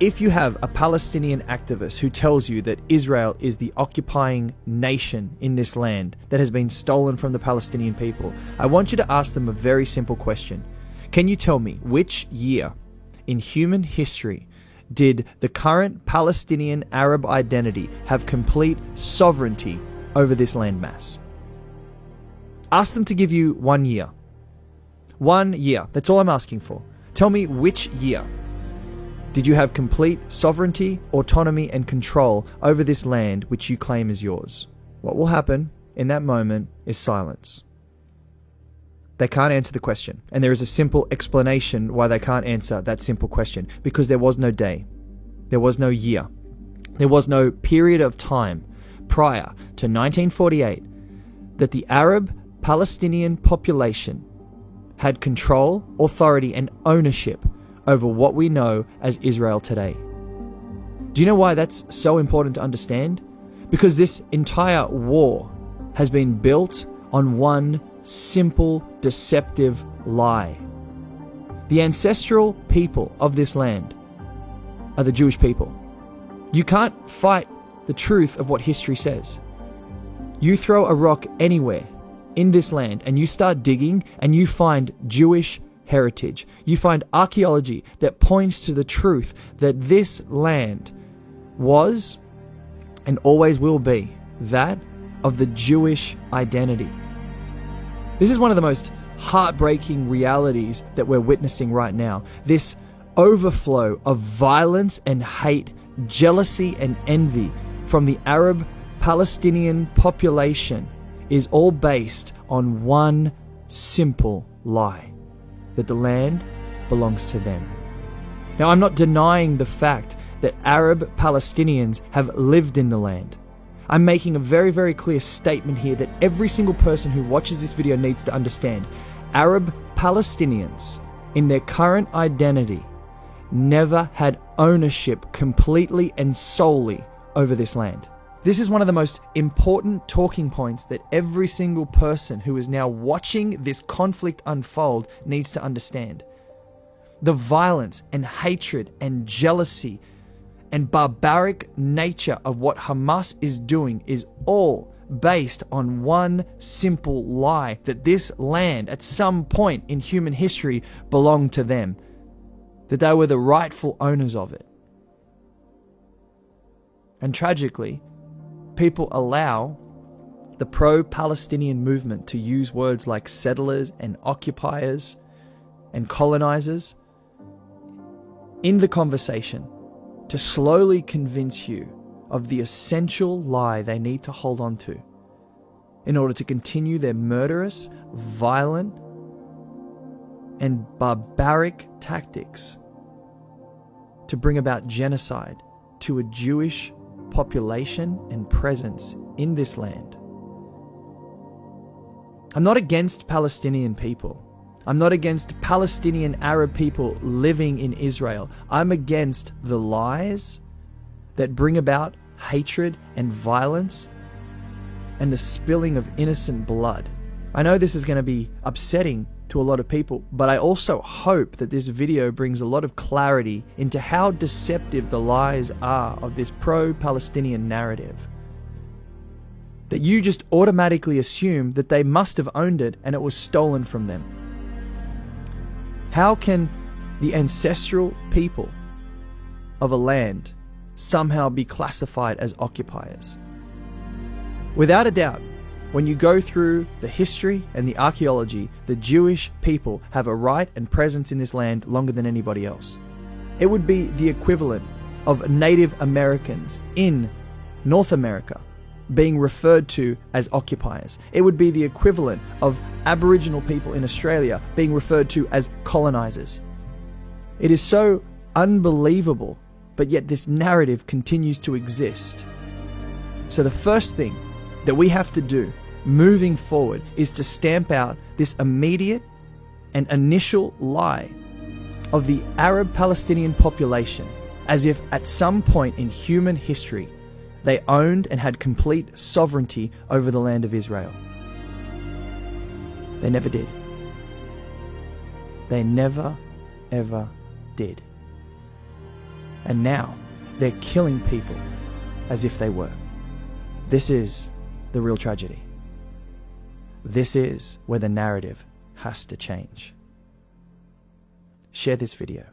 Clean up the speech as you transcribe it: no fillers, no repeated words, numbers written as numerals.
if you have a Palestinian activist who tells you that Israel is the occupying nation in this land that has been stolen from the Palestinian people, I want you to ask them a very simple question. Can you tell me which year in human history did the current Palestinian Arab identity have complete sovereignty over this landmass? Ask them to give you 1 year. 1 year. That's all I'm asking for. Tell me which year did you have complete sovereignty, autonomy, and control over this land which you claim is yours? What will happen in that moment is silence. They can't answer the question. And there is a simple explanation why they can't answer that simple question. Because there was no day. There was no year. There was no period of time prior to 1948 that the Arab Palestinian population had control, authority, and ownership over what we know as Israel today. Do you know why that's so important to understand? Because this entire war has been built on one simple, deceptive lie. The ancestral people of this land are the Jewish people. You can't fight the truth of what history says. You throw a rock anywhere in this land and you start digging and you find Jewish heritage. You find archaeology that points to the truth that this land was and always will be that of the Jewish identity. This is one of the most heartbreaking realities that we're witnessing right now. This overflow of violence and hate, jealousy and envy from the Arab Palestinian population is all based on one simple lie: that the land belongs to them. Now, I'm not denying the fact that Arab Palestinians have lived in the land. I'm making a very, very clear statement here that every single person who watches this video needs to understand. Arab Palestinians, in their current identity, never had ownership completely and solely over this land. This is one of the most important talking points that every single person who is now watching this conflict unfold needs to understand. The violence and hatred and jealousy and barbaric nature of what Hamas is doing is all based on one simple lie: that this land at some point in human history belonged to them, that they were the rightful owners of it. And tragically, people allow the pro-Palestinian movement to use words like settlers and occupiers and colonizers in the conversation to slowly convince you of the essential lie they need to hold on to in order to continue their murderous, violent, and barbaric tactics to bring about genocide to a Jewish population and presence in this land. I'm not against Palestinian people. I'm not against Palestinian Arab people living in Israel. I'm against the lies that bring about hatred and violence and the spilling of innocent blood. I know this is going to be upsetting to a lot of people, but I also hope that this video brings a lot of clarity into how deceptive the lies are of this pro-Palestinian narrative. That you just automatically assume that they must have owned it and it was stolen from them. How can the ancestral people of a land somehow be classified as occupiers? Without a doubt, when you go through the history and the archaeology, the Jewish people have a right and presence in this land longer than anybody else. It would be the equivalent of Native Americans in North America being referred to as occupiers. It would be the equivalent of Aboriginal people in Australia being referred to as colonizers. It is so unbelievable, but yet this narrative continues to exist. So the first thing that we have to do moving forward is to stamp out this immediate and initial lie of the Arab Palestinian population as if at some point in human history they owned and had complete sovereignty over the land of Israel. They never did. They never, ever did. And now they're killing people as if they were. This is the real tragedy. This is where the narrative has to change. Share this video.